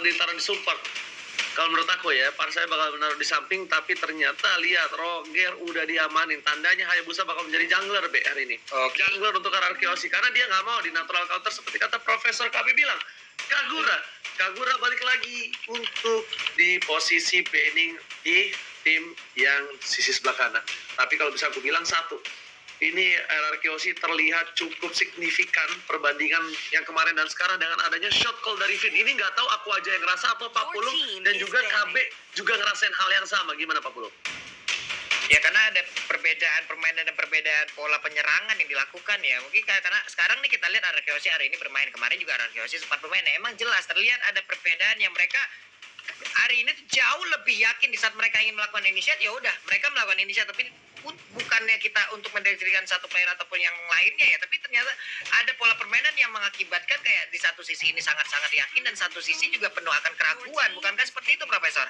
bakal ditaruh di support. Kalau menurut aku ya, Parsai bakal menaruh di samping, tapi ternyata lihat Roger udah diamanin. Tandanya Hayabusa bakal menjadi jungler B hari ini. Jungler untuk RRQ Oshi, karena dia nggak mau di natural counter seperti kata Profesor Kabi bilang. Kagura balik lagi untuk di posisi banning di tim yang sisi sebelah kanan. Tapi kalau bisa aku bilang satu, ini RRQ Oshi terlihat cukup signifikan perbandingan yang kemarin dan sekarang dengan adanya shot call dari Finn. Ini nggak tahu aku aja yang ngerasa atau Pak Pulung dan juga KB juga ngerasain hal yang sama. Gimana Pak Pulung? Ya karena ada perbedaan permainan dan perbedaan pola penyerangan yang dilakukan ya. Mungkin karena sekarang nih kita lihat RRQ Oshi hari ini bermain, kemarin juga RRQ Oshi sempat bermain. Nah, emang jelas terlihat ada perbedaan yang mereka hari ini tuh jauh lebih yakin di saat mereka ingin melakukan initiate. Ya udah mereka melakukan initiate, tapi bukannya kita untuk mendeskripsikan satu player ataupun yang lainnya ya, tapi ternyata ada pola permainan yang mengakibatkan kayak di satu sisi ini sangat-sangat yakin dan satu sisi juga penuh akan keraguan. Bukankah seperti itu, Profesor?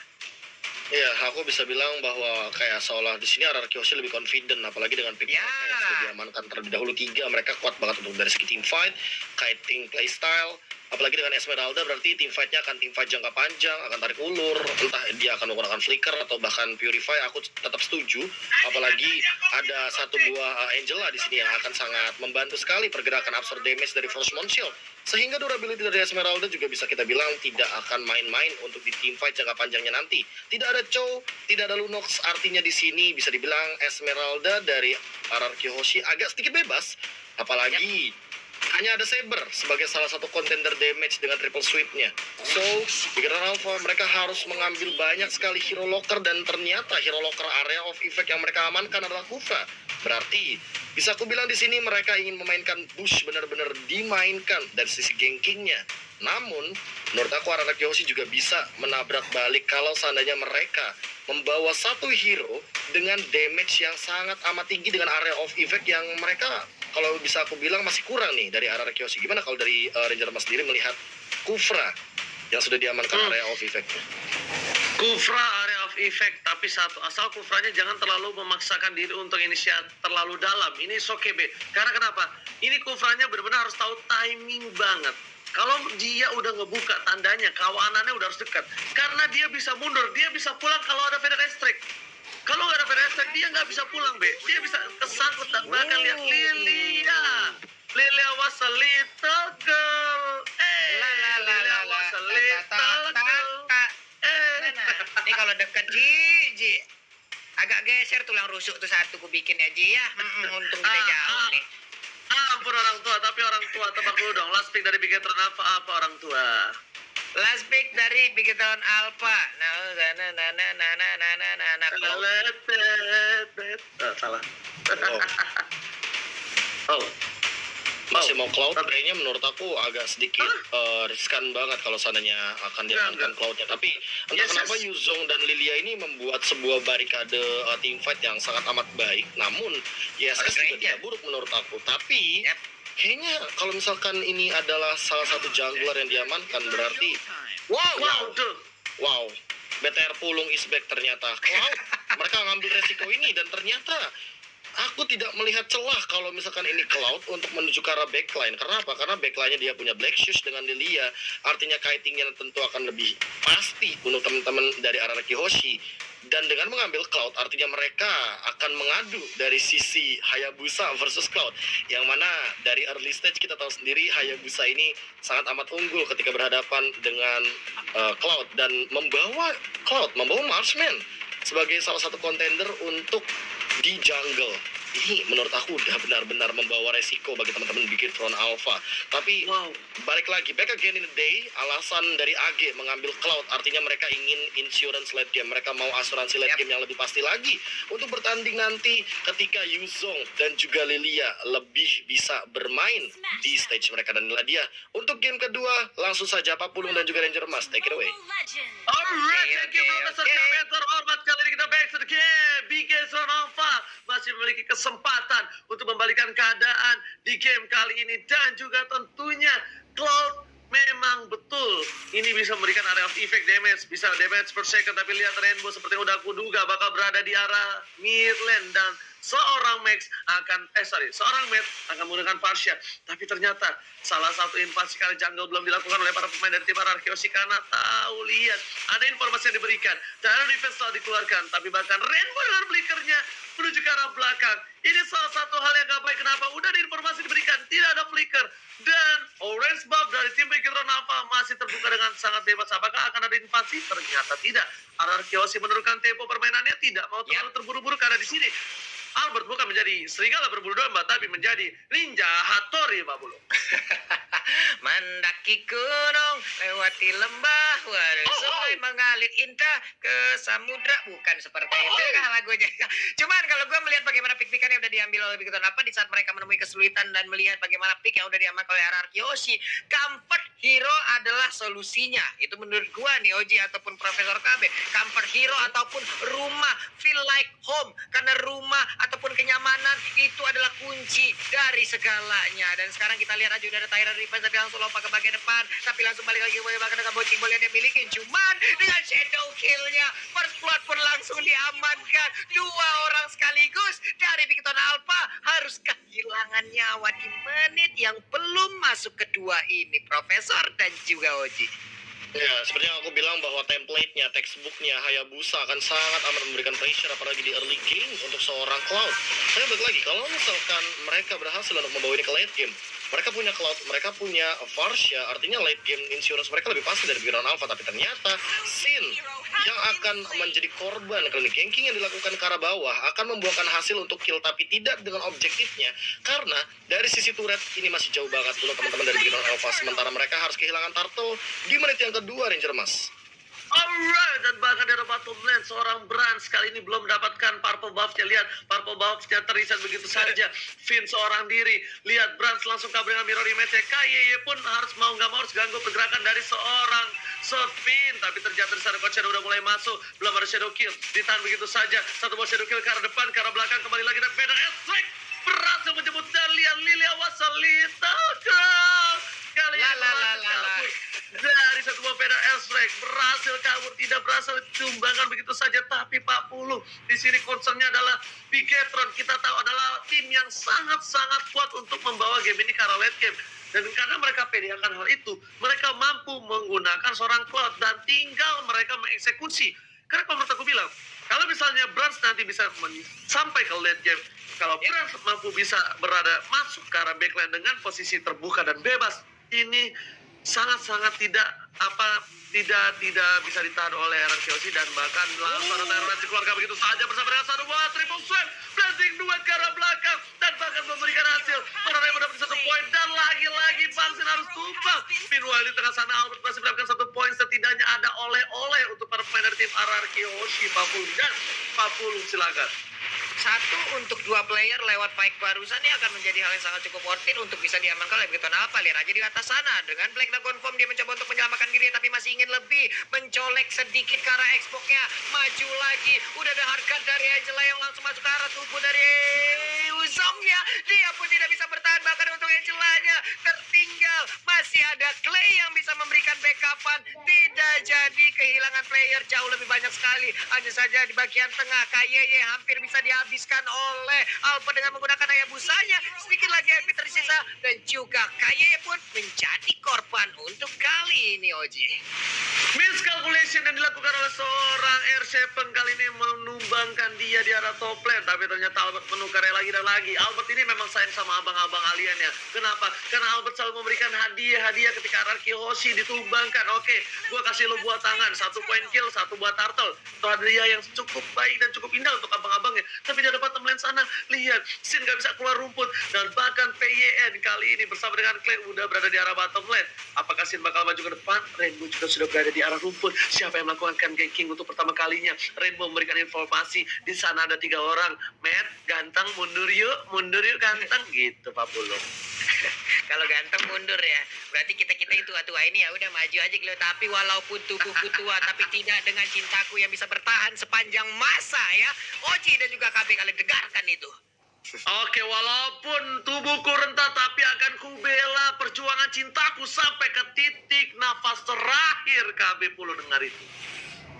Iya, aku bisa bilang bahwa kayak seolah di sini RRQ Oshi lebih confident, apalagi dengan pick yang sudah diamankan terlebih dahulu 3, mereka kuat banget untuk dari segi team fight, kiting playstyle, apalagi dengan Esmeralda berarti team fight-nya akan team fight jangka panjang, akan tarik ulur, entah dia akan menggunakan flicker atau bahkan purify. Aku tetap setuju, apalagi ada satu buah Angela di sini yang akan sangat membantu sekali pergerakan absorb damage dari Force Mount Shield, sehingga durability dari Esmeralda juga bisa kita bilang tidak akan main-main untuk di team fight jangka panjangnya nanti. Tidak ada Chow, tidak ada Lunox, artinya di sini bisa dibilang Esmeralda dari RRQ Oshi agak sedikit bebas, apalagi hanya ada Saber sebagai salah satu contender damage dengan triple sweep-nya. So, di Grand Alpha mereka harus mengambil banyak sekali hero locker, dan ternyata hero locker area of effect yang mereka amankan adalah Kufra. Berarti bisa aku bilang di sini mereka ingin memainkan push benar-benar dimainkan dari sisi gankingnya. Namun, menurut aku RRQ Oshi juga bisa menabrak balik kalau seandainya mereka membawa satu hero dengan damage yang sangat amat tinggi dengan area of effect yang mereka, kalau bisa aku bilang, masih kurang nih dari RRQ Oshi. Gimana kalau dari Ranger Mas sendiri melihat Kufra yang sudah diamankan area of effect-nya? Kufra area of effect, tapi satu, asal Kufranya jangan terlalu memaksakan diri untuk inisiat terlalu dalam. Ini oke B. Karena kenapa? Ini Kufranya benar-benar harus tahu timing banget. Kalau dia udah ngebuka tandanya, kawanannya udah harus dekat. Karena dia bisa mundur, dia bisa pulang kalau ada Feder Strike. Kalau nggak ada Feder Strike, dia nggak bisa pulang, B. Dia bisa kesangkut dan bahkan lihat Lilia. Lilia was a little girl. Lilia was a little girl. Ini kalau dekat Ji, agak geser tulang rusuk tuh satu ku bikin ya Ji ya. Untung kita jauh nih. Ampun orang tua, tapi orang tua tebak dulu dong. Last pick dari Bigetron apa orang tua? Last pick dari Bigetron Alpha. Salah. Oh. Masih mau Cloud, kayaknya menurut aku agak sedikit riskan banget kalau seandainya akan diamankan Cloud-nya. Tapi entah kenapa Yuzong dan Lilia ini membuat sebuah barikade team fight yang sangat amat baik. Namun YSS juga tidak buruk menurut aku. Tapi kayaknya kalau misalkan ini adalah salah satu jungler yang diamankan, berarti wow, BTR Pulung is back ternyata. Wow, mereka ngambil resiko ini, dan ternyata aku tidak melihat celah kalau misalkan ini Cloud untuk menuju ke arah backline. Karena apa? Karena backline-nya dia punya Black Shoes dengan Lilia. Artinya kitingnya tentu akan lebih pasti untuk teman-teman dari RRQ Oshi. Dan dengan mengambil Cloud, artinya mereka akan mengadu dari sisi Hayabusa versus Cloud. Yang mana dari early stage kita tahu sendiri Hayabusa ini sangat amat unggul ketika berhadapan dengan Cloud. Dan membawa Marksman sebagai salah satu kontender untuk di jungle. Ini menurut aku udah benar-benar membawa resiko bagi teman-teman Bigetron Alpha. Tapi balik lagi, back again in the day, alasan dari AG mengambil Cloud artinya mereka ingin insurance late game. Mereka mau asuransi late game yang lebih pasti lagi untuk bertanding nanti ketika Yuzong dan juga Lilia lebih bisa bermain di stage mereka. Dan inilah dia untuk game kedua. Langsung saja Pak Pulung dan juga Ranger Mas, take it away. Alright, thank you Profesor Kameter. Hormat kali ini kita back to the game. Bigetron Alpha masih memiliki kesempatan untuk membalikan keadaan di game kali ini, dan juga tentunya Cloud memang betul ini bisa memberikan area of effect damage, bisa damage per second, tapi lihat Rainbow seperti yang udah aku duga bakal berada di arah mid lane, dan seorang Matt akan menggunakan Parsha. Tapi ternyata salah satu invasi kali jungle belum dilakukan oleh para pemain dari tim RRQ Yoshi karena tahu, lihat ada informasi yang diberikan. Dino defense telah dikeluarkan, tapi bahkan Rainbow dengan flickernya menuju ke arah belakang. Ini salah satu hal yang gak baik. Kenapa? Udah ada informasi diberikan, tidak ada flicker. Dan orange buff dari tim Bigetron Alpha masih terbuka dengan sangat bebas. Apakah akan ada invasi? Ternyata tidak. RRQ Yoshi menurunkan tempo permainannya, tidak mau terlalu terburu-buru karena di sini Albert bukan menjadi serigala berbulu domba, tapi menjadi ninja Hattori, Pak Bulu. Mendaki gunung, lewati lembah, sungai mengalir indah ke samudra. Bukan seperti itu kah lagunya? Cuman kalau gue melihat bagaimana pick-pickan yang udah diambil oleh Bigetron apa di saat mereka menemui kesulitan dan melihat bagaimana pick yang udah diamankan oleh RRQ Yoshi, comfort hero adalah solusinya. Itu menurut gue nih, Oji ataupun Profesor KB. Comfort hero ataupun rumah, feel like home. Karena rumah ataupun kenyamanan itu adalah kunci dari segalanya. Dan sekarang kita lihat aja udah ada Tyrant Defense tapi langsung lompat ke bagian depan, tapi langsung balik lagi bahkan dengan bocing bola yang dia miliki. Cuman dengan shadow killnya first blood pun langsung diamankan. 2 orang sekaligus dari Bigetron Alpha harus kehilangan nyawa di menit yang belum masuk kedua ini, Profesor dan juga Oji. Ya, seperti yang aku bilang bahwa template-nya, textbook-nya Hayabusa akan sangat amat memberikan pressure apalagi di early game untuk seorang Cloud. Saya balik lagi, kalau misalkan mereka berhasil untuk membawa ini ke late game, mereka punya Cloud, mereka punya Varsha, artinya late game insurance mereka lebih pasti dari Bigetron Alpha. Tapi ternyata Sin yang akan menjadi korban kali ganking yang dilakukan ke arah bawah akan membuahkan hasil untuk kill, tapi tidak dengan objektifnya. Karena dari sisi turret ini masih jauh banget untuk teman-teman dari Bigetron Alpha. Sementara mereka harus kehilangan Turtle di menit yang kedua, Ranger Mas. Alright, dan bahkan dari bottom lane seorang Brand kali ini belum mendapatkan purple buff-nya. Lihat, purple buff-nya terreset begitu saja. Finn seorang diri. Lihat, Brand langsung kabur dengan mirror image-nya. KYY pun harus mau nggak mau harus ganggu pergerakan dari seorang Finn. Tapi ternyata di sana Coach Shadow udah mulai masuk. Belum ada shadow kill. Ditahan begitu saja. Satu buah shadow kill ke arah depan, ke arah belakang. Kembali lagi dan Vader Strike berhasil menjemput Dalian Lilia Wasalita. Kali ini berhasil kabur dari satu buah Vader Strike, berhasil kabur, tidak berhasil ditumbangkan begitu saja. Tapi Pak Pulu di sini concernnya adalah Bigetron, kita tahu adalah tim yang sangat-sangat kuat untuk membawa game ini ke arah late game. Dan karena mereka pede akan hal itu, mereka mampu menggunakan seorang Cloud dan tinggal mereka mengeksekusi. Karena kalau menurut aku bilang, kalau misalnya Brand nanti bisa sampai ke late game, kalau Brand mampu bisa berada masuk ke arah backline dengan posisi terbuka dan bebas, ini sangat-sangat tidak bisa ditahan oleh RRQ Yoshi. Dan bahkan langsung ada Tyrant dikeluarkan begitu saja bersama dengan satu buah triple sweep, blazing 2 ke arah belakang dan bahkan memberikan hasil. Orang mendapat 1 poin dan lagi-lagi Bansin harus tumbang. Meanwhile di tengah sana Albert masih mendapatkan 1 poin. Setidaknya ada oleh-oleh untuk para pemain dari tim RRQ Yoshi. Papul silakan. 1 untuk 2 player lewat fight barusan ini akan menjadi hal yang sangat cukup worth it untuk bisa diamankan oleh Bigetron Alpha. Lihat aja di atas sana dengan Black Dragon Form dia mencoba untuk menyelamatkan diri tapi masih ingin lebih, mencolek sedikit ke arah Xbox-nya, maju lagi. Udah ada hardcut dari Angela yang langsung masuk ke arah tubuh dari Uzongnya. Dia pun tidak bisa bertahan, bahkan untuk Angela-nya tertinggal. Masih ada Clay yang bisa memberikan backupan. Tidak jadi, kehilangan player jauh lebih banyak sekali. Hanya saja di bagian tengah KYY hampir bisa dihabiskan oleh Alpha dengan menggunakan Hayabusanya. Sedikit lagi HP tersisa dan juga KYY pun menjadi korban untuk kali ini, Oji. Miscalculation yang dilakukan oleh seorang R7 kali ini menumbangkan dia di arah top lane. Tapi ternyata Albert menukarnya lagi dan lagi. Albert ini memang sayang sama abang-abang aliennya. Kenapa? Karena Albert selalu memberikan hadiah ketika RRQ Yoshi ditumbangkan. Oke, gue kasih lo buah tangan, 1 poin kill, 1 buah turtle. Itu hadiah yang cukup baik dan cukup indah untuk abang-abangnya. Tapi di bottom lane sana, lihat, Sin gak bisa keluar rumput. Dan bahkan PYN kali ini bersama dengan Clay udah berada di arah bottom lane. Apakah Sin bakal maju ke depan? Rainbow juga sudah berada di arah rumput. Siapa yang melakukan ganking untuk pertama kalinya? Rainbow memberikan informasi. Di sana ada 3 orang. Matt, ganteng, mundur yuk ganteng. Gitu Pak Pulu. Kalau ganteng mundur ya. Berarti kita-kita itu tua-tua ini ya udah maju aja gitu. Tapi walaupun tubuhku tua, tapi tidak dengan cintaku yang bisa bertahan sepanjang masa ya. Oji dan juga KB kalian dengarkan itu. Oke, walaupun tubuhku rentah, tapi akan kubela perjuangan cintaku sampai ke titik nafas terakhir. KB Pulu dengar itu.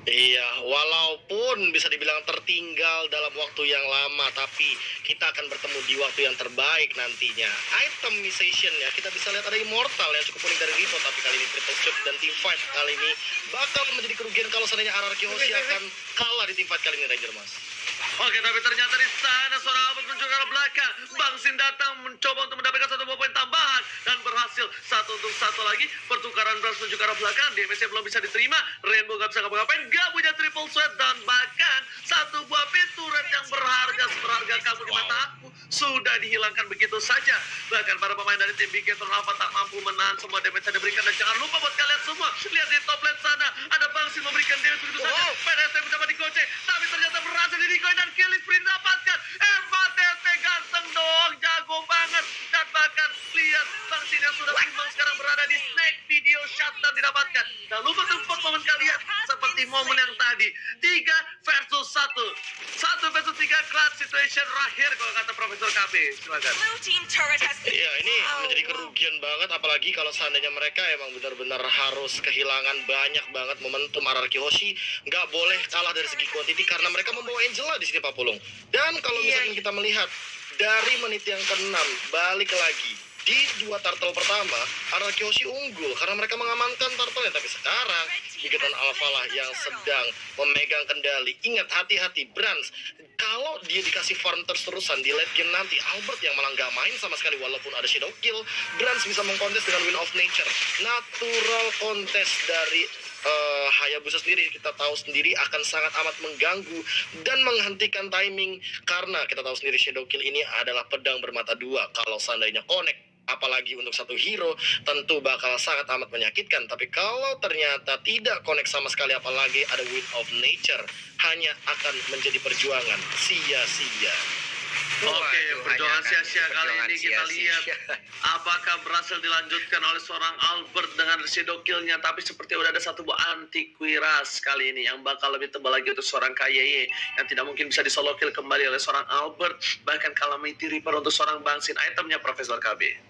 Iya, walaupun bisa dibilang tertinggal dalam waktu yang lama, tapi kita akan bertemu di waktu yang terbaik nantinya. Itemization ya, kita bisa lihat ada Immortal yang cukup unik dari Ripo, tapi kali ini Triple Shot dan Team Fight kali ini bakal menjadi kerugian kalau seandainya RRQ Hoshi akan kalah di Team Fight kali ini, Ranger Mas. Oke, tapi ternyata di sana seorang Albert muncul ke arah belakang. Bang Sin datang mencoba untuk mendapatkan satu buah poin tambahan dan berhasil. Satu untuk satu lagi, pertukaran Brans menuju ke arah belakang. DMS-nya belum bisa diterima. Rainbow gak bisa ngapa-ngapain, gak punya triple sweat dan bahkan satu buah pintu red yang seberharga kamu di mata aku sudah dihilangkan begitu saja. Bahkan para pemain dari tim Big Gator Alpha tak mampu menahan semua damage yang diberikan. Dan jangan lupa buat kalian semua, lihat di top lane sana ada Bang Sin memberikan damage begitu saja. PDST mencoba digocek, tapi ternyata berhasil didikoy dan kill sprint dapatkan. MATT ganteng dong, jago banget. Dan bahkan lihat Bang Sin yang sudah timbang sekarang berada di snake video shot dan didapatkan. Jangan lupa support momen kalian seperti momen yang tadi. 3 versus 1. 1 versus 3 clutch situation terakhir kalau kata Profesor KB. Silakan. Iya, ini menjadi kerugian banget, apalagi kalau seandainya mereka emang benar-benar harus kehilangan banyak banget momentum. RRQ Hoshi nggak boleh kalah dari segi kuantiti karena mereka membawa Angela di sini, Pak Pulung. Dan kalau misalkan kita melihat dari menit yang ke-6 balik lagi di 2 turtle pertama, RRQ Hoshi unggul karena mereka mengamankan turtle. Tapi sekarang Bigeton Alpha lah yang sedang memegang kendali. Ingat, hati-hati Brans, kalau dia dikasih farm terus-terusan di late game nanti, Albert yang malah nggak main sama sekali walaupun ada shadow kill. Brans bisa mengkontes dengan Win of Nature, natural contest dari Hayabusa sendiri kita tahu sendiri akan sangat amat mengganggu dan menghentikan timing, karena kita tahu sendiri shadow kill ini adalah pedang bermata dua. Kalau seandainya connect, apalagi untuk satu hero, tentu bakal sangat amat menyakitkan. Tapi kalau ternyata tidak connect sama sekali, apalagi ada Win of Nature, hanya akan menjadi perjuangan sia-sia. Oke, perjuangan sia-sia kali ini kita lihat apakah berhasil dilanjutkan oleh seorang Albert dengan shadow kill-nya. Tapi seperti udah ada satu buah anti kuiras kali ini yang bakal lebih tebal lagi untuk seorang KYY yang tidak mungkin bisa di solo kill kembali oleh seorang Albert. Bahkan Calamity Reaper untuk seorang Bang Sin, itemnya Profesor KB.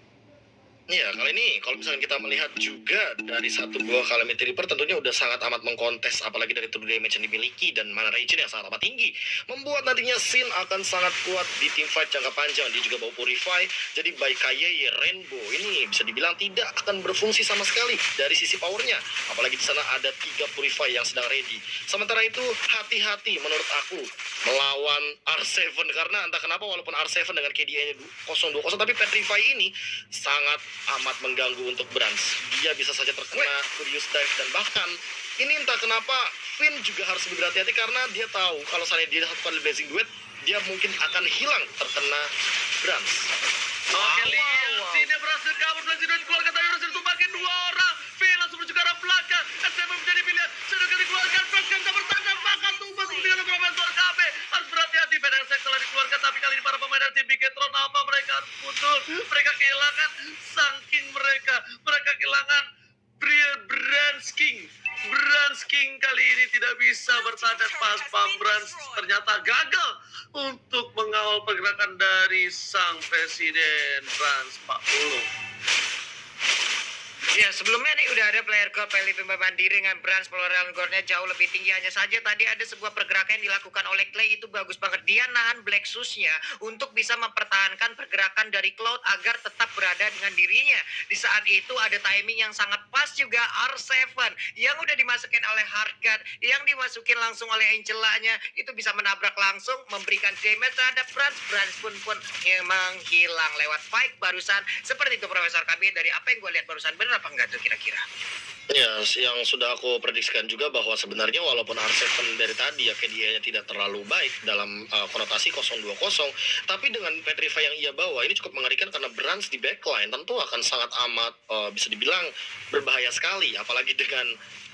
Iya, kali ini kalau misalnya kita melihat juga dari satu buah Calamity Reaper tentunya udah sangat amat mengkontes, apalagi dari true damage yang dimiliki dan mana regen yang sangat amat tinggi, membuat nantinya Sin akan sangat kuat di team fight jangka panjang. Dia juga bawa Purify, jadi by KYY Rainbow ini bisa dibilang tidak akan berfungsi sama sekali dari sisi powernya, apalagi di sana ada 3 Purify yang sedang ready. Sementara itu hati-hati menurut aku melawan R7, karena entah kenapa walaupun R7 dengan KDA-nya 020, tapi Petrify ini sangat amat mengganggu untuk Brans. Dia bisa saja terkena Curious Dive, dan bahkan ini entah kenapa Finn juga harus lebih berhati-hati karena dia tahu kalau misalnya dia satu kali Blazing Duet, dia mungkin akan hilang terkena Brans. Oke, lihat sini berhasil kabur Blazing Duet keluarga, tapi berhasil tumbakin 2 orang. Finn langsung menuju ke arah belakang. SM menjadi pilihan, sudah dikeluarkan. Flash kan tak bertanda, bahkan tumbas kemudian Profesor KB. Harus berhati-hati, Bedang Sek telah dikeluarkan, tapi kali ini para pemain dari tim Bigetron Alpha mereka harus putus. Mereka kehilangan saking mereka kehilangan Brans King kali ini tidak bisa bertahan pas Brans ternyata gagal untuk mengawal pergerakan dari sang presiden Brans, Pak Ulung. Ya, sebelumnya nih udah ada player gold PLP mandiri dengan Brans pengeluaran goldnya jauh lebih tinggi. Hanya saja tadi ada sebuah pergerakan yang dilakukan oleh Clay, itu bagus banget. Dia nahan Black Shoes-nya untuk bisa mempertahankan pergerakan dari Cloud agar tetap berada dengan dirinya. Di saat itu ada timing yang sangat pas juga R7 yang udah dimasukin oleh Hardguard, yang dimasukin langsung oleh Angela-nya, itu bisa menabrak langsung, memberikan damage terhadap Brans. Brans pun menghilang lewat fight barusan. Seperti itu Profesor KB, dari apa yang gue lihat barusan, bener apa enggak tuh kira-kira? Ya, yang sudah aku prediksikan juga bahwa sebenarnya walaupun R7 dari tadi ya KDA-nya tidak terlalu baik dalam konotasi 020, tapi dengan Petrify yang ia bawa ini cukup mengerikan karena Brans di backline tentu akan sangat amat bisa dibilang berbahaya sekali, apalagi dengan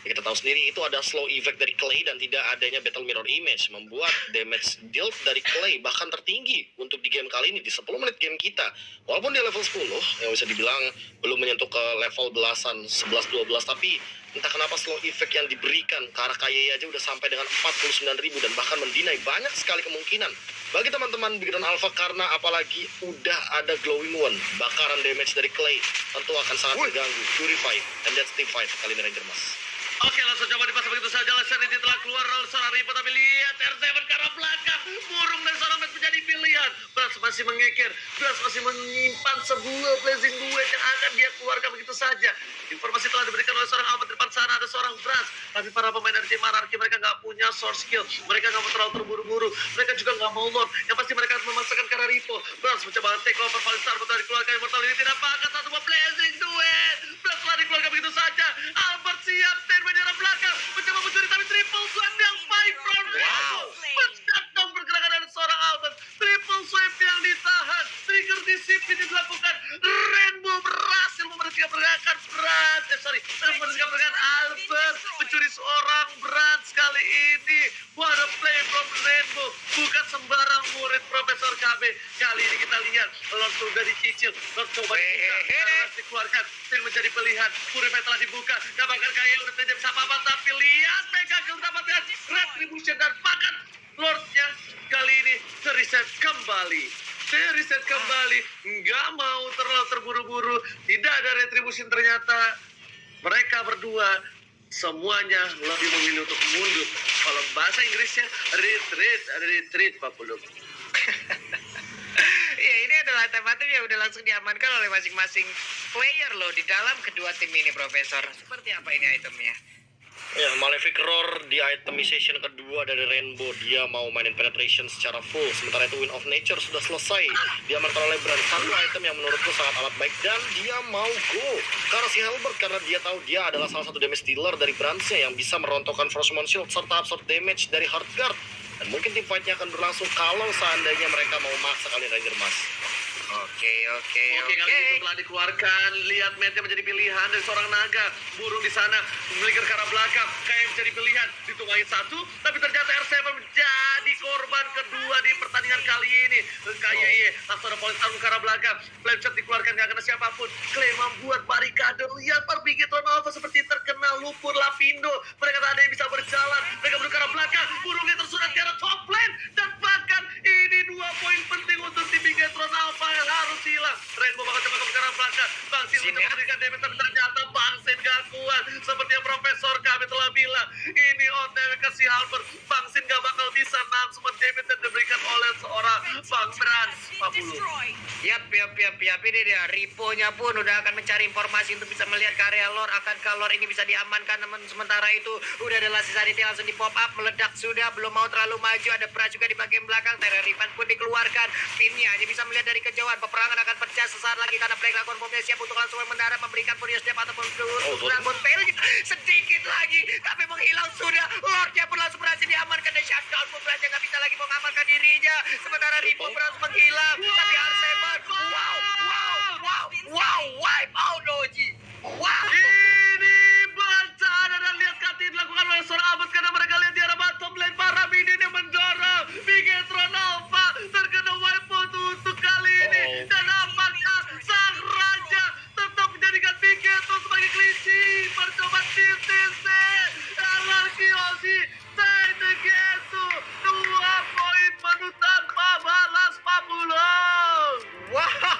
ya kita tahu sendiri itu ada slow effect dari Clay dan tidak adanya battle mirror image, membuat damage dealt dari Clay bahkan tertinggi untuk di game kali ini di 10 menit game kita. Walaupun dia level 10 yang bisa dibilang belum menyentuh ke level belasan 11-12, tapi entah kenapa slow effect yang diberikan ke arah KYY aja udah sampai dengan 49.000 dan bahkan mendinai banyak sekali kemungkinan bagi teman-teman Bigeton Alpha, karena apalagi udah ada glowing one, bakaran damage dari Clay tentu akan sangat mengganggu Purify, and that's the fight kali ini Ranger Mas. Oke, langsung coba dipasang begitu saja. Sanity telah keluar seorang Ripo, tapi lihat R7 ke arah belakang. Burung dari seorang Matt menjadi pilihan. Bras masih mengekir. Bras masih menyimpan sebuah blazing duet yang akan dia keluarkan begitu saja. Informasi telah diberikan oleh seorang Albert di depan sana. Ada seorang Bras. Tapi para pemain dari tim Anarchy mereka nggak punya source skill. Mereka nggak mau terlalu terburu-buru. Mereka juga nggak mau lord. Yang pasti mereka akan memaksakan ke arah Ripo. Bras mencoba take over Falling Star. Betul dikeluarkan. Immortal ini tidak pakai satu buah blazing duet. Bras telah dikeluarkan begitu saja. Albert siap standby di arah belakang. Mencoba mencuri tapi triple swipe yang fight from Ripo. Mencatat pergerakan dari seorang Albert. Triple swipe yang ditahan. Trigger disiplin yang dilakukan. Rainbow berhasil membersihkan pergerakan Brand. Membersihkan pergerakan Albert. Mencuri seorang Brand kali ini. What a play from Rainbow. Bukan sembarang murid Profesor KB. Kali ini kita lihat Lord sudah dicicil. Lord coba dibuka. Harus dikeluarkan. Tim menjadi pilihan. Purify telah dibuka. Gak bakal kaya udah tidak bisa apa-apa. Tapi lihat Mega Kill dapatkan Retribution dan bahkan Lordnya kali ini reset kembali. Reset kembali. Nggak mau terlalu terburu-buru. Tidak ada Retribution ternyata. Mereka berdua semuanya lebih memilih untuk mundur. Kalau bahasa Inggrisnya retreat Pak Pulung. Ya, ini adalah item-item yang udah langsung diamankan oleh masing-masing player loh di dalam kedua tim ini, Profesor. Seperti apa ini itemnya? Ya, Malefic Roar di itemization kedua dari Rainbow. Dia mau mainin penetration secara full. Sementara itu Wind of Nature sudah selesai diamankan oleh Brand. Satu item yang menurutku sangat alat baik. Dan dia mau go ke arah si Halberd karena dia tahu dia adalah salah satu damage dealer dari Brandsnya yang bisa merontokkan Frostmourne Shield serta absorb damage dari Heartguard. Dan mungkin tim fight-nya akan berlangsung kalau seandainya mereka mau maksa kali Ranger Mas. Oke, Kali itu telah dikeluarkan. Lihat Matt-nya menjadi pilihan dari seorang naga. Burung di sana memiliki ke arah belakang. Kayak menjadi pilihan. Ditumai satu, tapi ternyata R7 menjadi korban kedua di pertandingan kali ini. Kayak langsung ada Falling Star ke arah belakang. Flameshot dikeluarkan gak kena siapapun. Clay membuat barikade. Lihat Barbigetron Alpha seperti terkena lumpur Lapindo. Mereka tak ada yang bisa berjalan. Mereka menuju ke arah belakang. Burungnya tersurat di arah top lane. Dan bahkan ini 2 poin penting untuk tim Bigetron Alpha yang harus hilang. Rainbow bakal coba ke arah belakang. Bangsin untuk memberikan damage, tapi ternyata Bangsin gak kuat. Seperti yang Profesor kami telah bilang, ini OTW ke si Halberd. Bangsin gak bakal bisa nahan semua damage yang diberikan oleh seorang Bang Brand. 40. Yap, ini dia. Ripo-nya pun udah akan mencari informasi untuk bisa melihat ke area lore. Akankah lore ini bisa diamankan? Namun sementara itu udah ada Last Sanity langsung di pop up, meledak sudah, belum mau terlalu maju. Ada Bras juga di bagian belakang. Terror Riven pun dikeluarkan. Pinnya hanya bisa melihat dari kejauhan. Peperangan akan pecah sesaat lagi karena Black Dragon Bomb-nya siap untuk langsung mendarat, memberikan Furious Step ataupun Dragon Tail sedikit lagi, tapi menghilang sudah. Lordnya pun langsung berhasil diamankan dan shutdown pun berhasil nggak bisa lagi mengamankan dirinya. Sementara Ripo berhasil menghilang, tapi R7 wipe out Doji. Ini bencana dan lihat kati dilakukan oleh seorang Albert karena mereka lihat di arah bottom lane. Para minion yang mendorong Bigetron Alpha terkena wipe out untuk kali ini. Dan apakah sang raja tetap menjadikan Bigetron sebagai kelinci? Percobaan TTC Anarkiosi say the Gesu 2 poin penuh tanpa balas Papulong. Wow.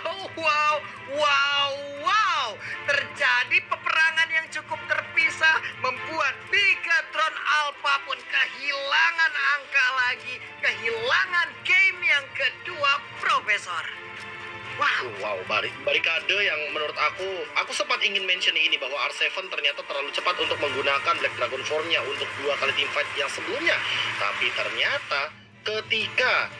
Terjadi peperangan yang cukup terpisah, membuat Bigetron Alpha pun kehilangan angka lagi, kehilangan game yang kedua, Profesor. Wow, barikade yang menurut aku sempat ingin mention ini bahwa R7 ternyata terlalu cepat untuk menggunakan Black Dragon Form-nya untuk 2 kali team fight yang sebelumnya. Tapi ternyata ketika